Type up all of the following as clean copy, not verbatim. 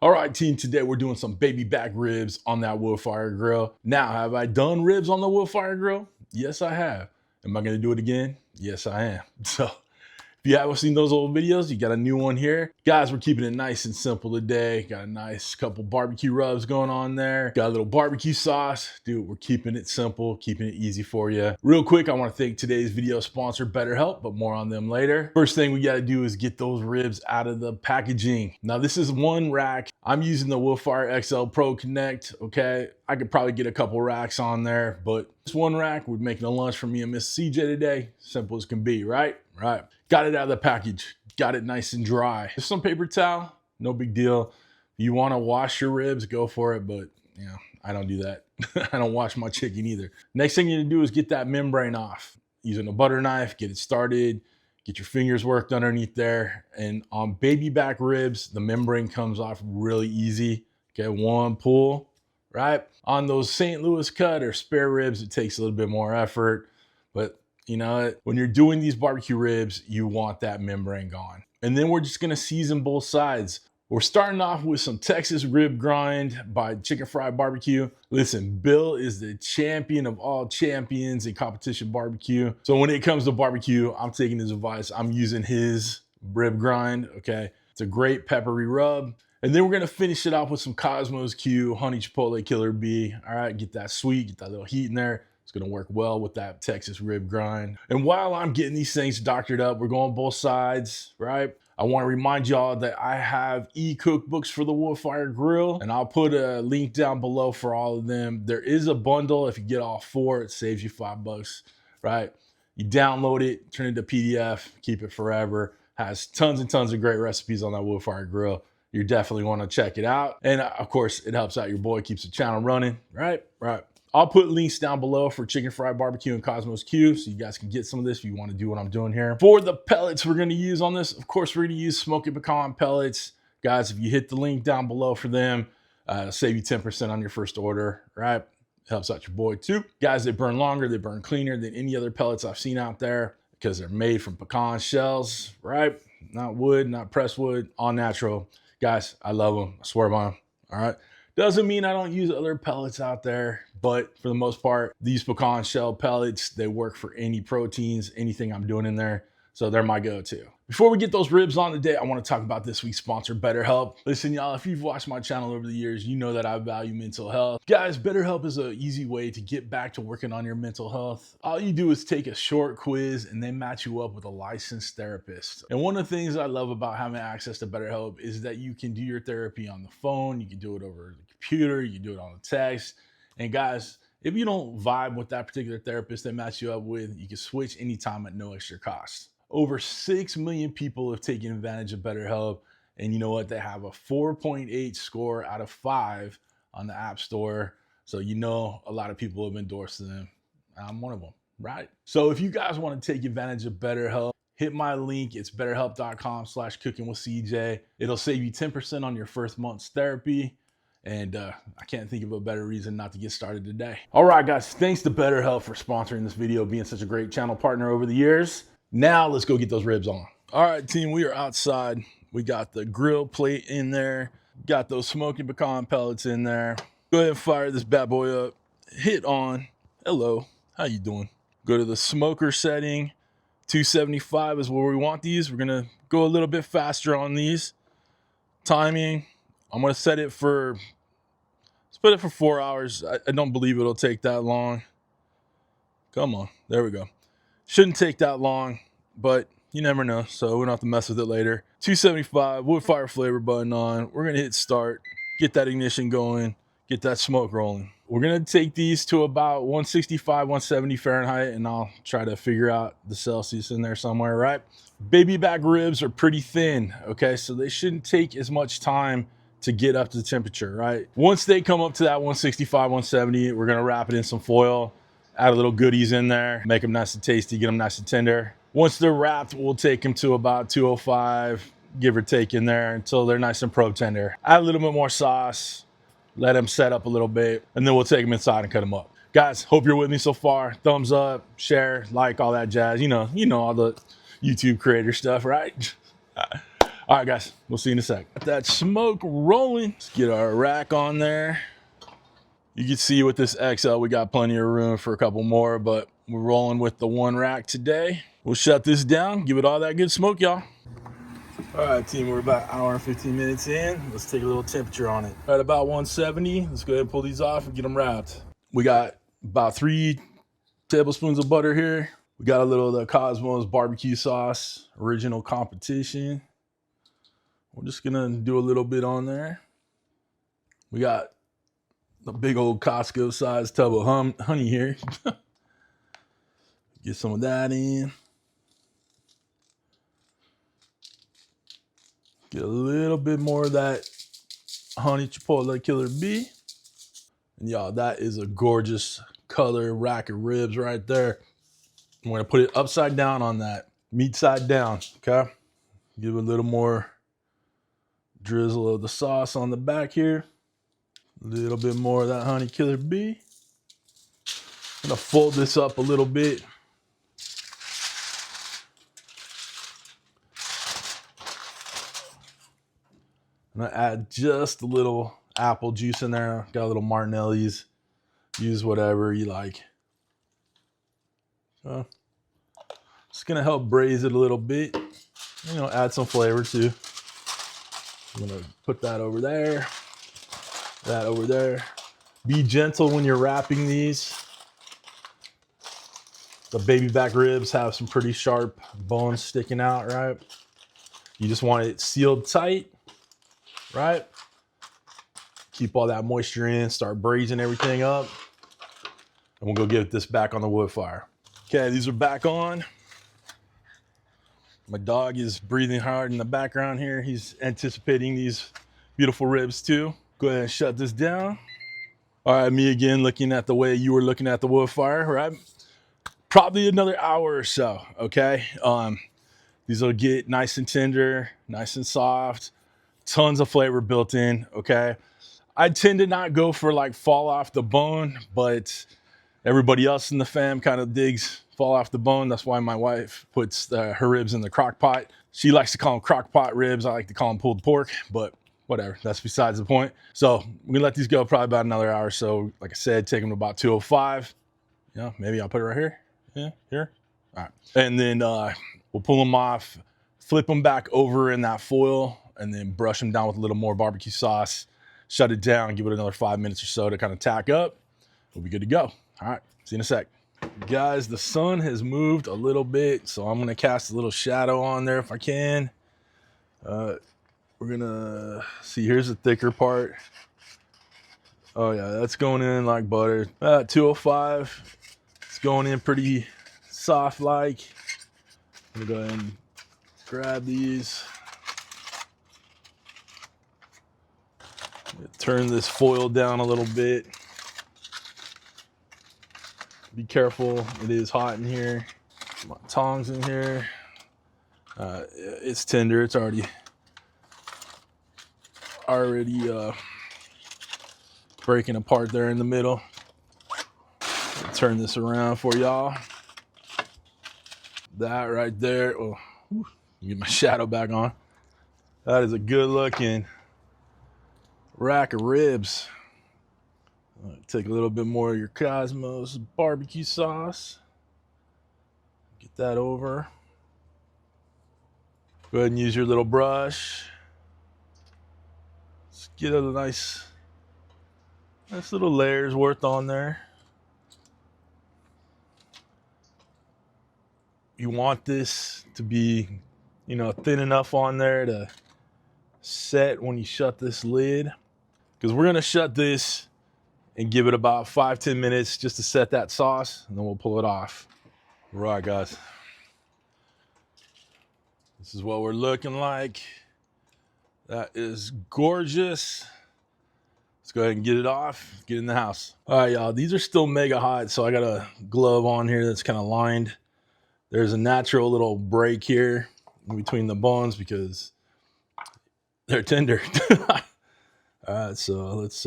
All right, team, today we're doing some baby back ribs on that wood fire grill. Now, have I done ribs on the wood fire grill? Yes, I have. Am I gonna do it again? Yes, I am. So if you haven't seen those old videos, you got a new one here. Guys, we're keeping it nice and simple today. Got a nice couple barbecue rubs going on there. Got a little barbecue sauce. Dude, we're keeping it simple, keeping it easy for you. Real quick, I want to thank today's video sponsor, BetterHelp, but more on them later. First thing we got to do is get those ribs out of the packaging. Now, this is one rack. I'm using the Woodfire XL Pro Connect, okay? I could probably get a couple racks on there, but this one rack, we're making a lunch for me and Miss CJ today. Simple as can be, right? Right. Got it out of the package. Got it nice and dry. Just some paper towel, no big deal. If you want to wash your ribs, go for it, but yeah, I don't do that. I don't wash my chicken either. Next thing you need to do is get that membrane off. Using a butter knife, get it started, get your fingers worked underneath there. And on baby back ribs, the membrane comes off really easy. Okay, one pull, right? On those St. Louis cut or spare ribs, it takes a little bit more effort, but you know, when you're doing these barbecue ribs, you want that membrane gone. And then we're just gonna season both sides. We're starting off with some Texas rib grind by Chicken Fried Barbecue. Listen, Bill is the champion of all champions in competition barbecue. So when it comes to barbecue, I'm taking his advice. I'm using his rib grind, okay? It's a great peppery rub. And then we're gonna finish it off with some Cosmos Q Honey Chipotle Killer Bee. All right, get that sweet, get that little heat in there. It's gonna work well with that Texas rib grind. And while I'm getting these things doctored up, we're going both sides, right? I wanna remind y'all that I have e-cookbooks for the Woodfire Grill, and I'll put a link down below for all of them. There is a bundle. If you get all four, it saves you $5, right? You download it, turn it to PDF, keep it forever. Has tons and tons of great recipes on that Woodfire Grill. You definitely wanna check it out. And of course, it helps out your boy, keeps the channel running, right? Right. I'll put links down below for Chicken Fried Barbecue and Cosmos Q, so you guys can get some of this if you want to do what I'm doing here. For the pellets we're going to use on this, of course, we're going to use Smokin Pecan pellets. Guys, if you hit the link down below for them, it'll save you 10% on your first order, right? Helps out your boy too. Guys, they burn longer, they burn cleaner than any other pellets I've seen out there because they're made from pecan shells, right? Not wood, not pressed wood, all natural. Guys, I love them. I swear by them, all right? Doesn't mean I don't use other pellets out there, but for the most part, these pecan shell pellets, they work for any proteins, anything I'm doing in there. So they're my go-to. Before we get those ribs on today, I want to talk about this week's sponsor, BetterHelp. Listen, y'all, if you've watched my channel over the years, you know that I value mental health. Guys, BetterHelp is an easy way to get back to working on your mental health. All you do is take a short quiz and they match you up with a licensed therapist. And one of the things I love about having access to BetterHelp is that you can do your therapy on the phone, you can do it over the computer, you can do it on the text. And guys, if you don't vibe with that particular therapist they match you up with, you can switch anytime at no extra cost. Over 6 million people have taken advantage of BetterHelp. And you know what? They have a 4.8 score out of 5 on the App Store. So you know a lot of people have endorsed them. I'm one of them, right? So if you guys want to take advantage of BetterHelp, hit my link. It's betterhelp.com/cookingwithcj. It'll save you 10% on your first month's therapy. And I can't think of a better reason not to get started today. All right, guys, thanks to BetterHelp for sponsoring this video, being such a great channel partner over the years. Now let's go get those ribs on. All right, team, we are outside. We got the grill plate in there. Got those Smokin Pecan pellets in there. Go ahead and fire this bad boy up. Hit on. Hello, how you doing? Go to the smoker setting. 275 is where we want these. We're gonna go a little bit faster on these. Timing, I'm gonna set it for, let's put it for 4 hours. I don't believe it'll take that long. Come on, there we go. Shouldn't take that long, but you never know, so we don't have to mess with it later. 275, wood fire flavor button on. We're gonna hit start, get that ignition going, get that smoke rolling. We're gonna take these to about 165, 170 Fahrenheit, and I'll try to figure out the Celsius in there somewhere, right? Baby back ribs are pretty thin, okay? So they shouldn't take as much time to get up to the temperature, right? Once they come up to that 165, 170, we're gonna wrap it in some foil, add a little goodies in there, make them nice and tasty, get them nice and tender. Once they're wrapped, we'll take them to about 205, give or take in there until they're nice and pro tender. Add a little bit more sauce, let them set up a little bit, and then we'll take them inside and cut them up. Guys, hope you're with me so far. Thumbs up, share, like, all that jazz. You know all the YouTube creator stuff, right? All right, guys, we'll see you in a sec. Got that smoke rolling. Let's get our rack on there. You can see with this XL, we got plenty of room for a couple more, but we're rolling with the one rack today. We'll shut this down, give it all that good smoke, y'all. All right, team, we're about an hour and 15 minutes in. Let's take a little temperature on it. At about 170, let's go ahead and pull these off and get them wrapped. We got about 3 tablespoons of butter here. We got a little of the Cosmos barbecue sauce, original competition. We're just gonna do a little bit on there. We got the big old Costco sized tub of honey here. Get some of that in. Get a little bit more of that honey chipotle killer bee. And y'all, that is a gorgeous color rack of ribs right there. I'm gonna put it upside down on that, meat side down, okay? Give it a little more drizzle of the sauce on the back here. A little bit more of that honey killer bee. I'm gonna fold this up a little bit. I'm gonna add just a little apple juice in there. Got a little Martinelli's. Use whatever you like. So, just gonna help braise it a little bit. You know, add some flavor too. I'm gonna put that over there. That over there. Be gentle when you're wrapping these. The baby back ribs have some pretty sharp bones sticking out, right? You just want it sealed tight, right? Keep all that moisture in, start braising everything up. And we'll go get this back on the wood fire. Okay, these are back on. My dog is breathing hard in the background here. He's anticipating these beautiful ribs too. Go ahead and shut this down. All right, me again, looking at the way you were looking at the wood fire, right? Probably another hour or so, okay? These will get nice and tender, nice and soft, tons of flavor built in, okay? I tend to not go for like fall off the bone, but everybody else in the fam kind of digs fall off the bone. That's why my wife puts her ribs in the crock pot. She likes to call them crock pot ribs. I like to call them pulled pork, but whatever, that's besides the point. So we're gonna let these go probably about another hour or so. Like I said, take them to about 205. Yeah, maybe I'll put it right here. Yeah, here. All right. And then we'll pull them off, flip them back over in that foil, and then brush them down with a little more barbecue sauce. Shut it down, give it another 5 minutes or so to kind of tack up. We'll be good to go. All right, see you in a sec. Guys, the sun has moved a little bit, so I'm gonna cast a little shadow on there if I can. We're gonna see, here's the thicker part. Oh yeah, that's going in like butter. 205, it's going in pretty soft like. I'm gonna go ahead and grab these. Turn this foil down a little bit. Be careful, it is hot in here. My tongs in here. It's tender, it's already breaking apart there in the middle. Turn this around for y'all. That right there. Oh, get my shadow back on. That is a good looking rack of ribs. Take a little bit more of your Cosmos barbecue sauce. Get that over. Go ahead and use your little brush. Let's get a nice little layers worth on there. You want this to be, you know, thin enough on there to set when you shut this lid. Because we're gonna shut this and give it about 5-10 minutes just to set that sauce, and then we'll pull it off. All right, guys. This is what we're looking like. That is gorgeous. Let's go ahead and get it off, get in the house. All right, y'all, these are still mega hot, so I got a glove on here that's kind of lined. There's a natural little break here in between the bones because they're tender. All right, so let's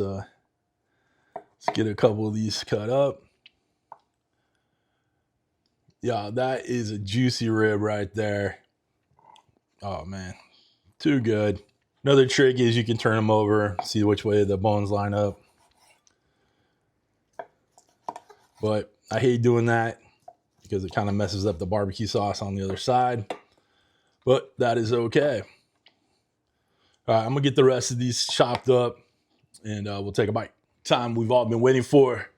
get a couple of these cut up. Yeah, that is a juicy rib right there. Oh man, Too good. Another trick is you can turn them over, see which way the bones line up. But I hate doing that because it kind of messes up the barbecue sauce on the other side. But that is okay. All right, I'm gonna get the rest of these chopped up and we'll take a bite. Time we've all been waiting for.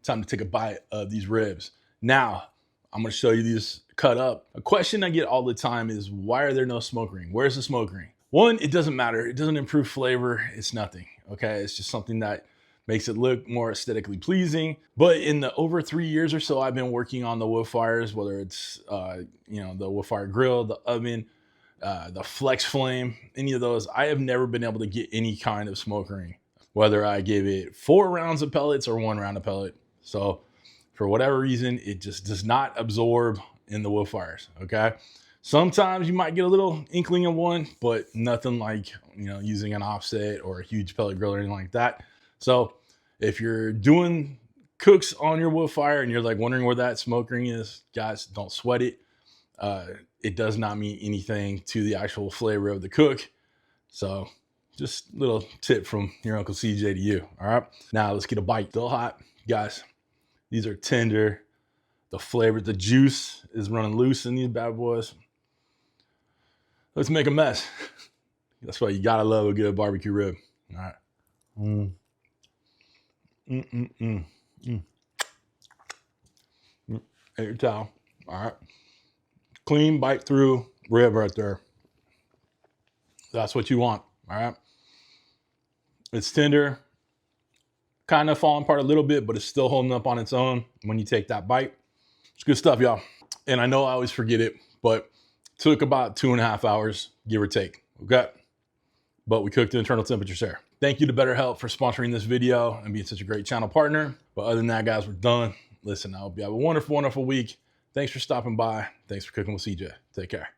Time to take a bite of these ribs. Now, I'm gonna show you these cut up. A question I get all the time is, why are there no smoke ring? Where's the smoke ring? One, it doesn't matter. It doesn't improve flavor. It's nothing, okay? It's just something that makes it look more aesthetically pleasing. But in the over 3 years or so I've been working on the wood fires, whether it's the Woodfire Grill, the oven, the flex flame, any of those, I have never been able to get any kind of smoke ring, whether I give it 4 rounds of pellets or 1 round of pellet. So for whatever reason, it just does not absorb in the wood fires, okay? Sometimes you might get a little inkling of one, but nothing like, using an offset or a huge pellet grill or anything like that. So if you're doing cooks on your wood fire and you're like wondering where that smoke ring is, guys, don't sweat it. It does not mean anything to the actual flavor of the cook. So just a little tip from your Uncle CJ to you, all right? Now let's get a bite. Still hot, guys. These are tender. The flavor, the juice is running loose in these bad boys. Let's make a mess. That's why you gotta love a good barbecue rib. All right. Get your towel. All right. Clean bite through rib right there. That's what you want. All right. It's tender, kind of falling apart a little bit, but it's still holding up on its own when you take that bite. It's good stuff, y'all. And I know I always forget it, but took about 2.5 hours, give or take, okay? But we cooked at internal temperatures there. Thank you to BetterHelp for sponsoring this video and being such a great channel partner. But other than that, guys, we're done. Listen, I hope you have a wonderful, wonderful week. Thanks for stopping by. Thanks for cooking with CJ. Take care.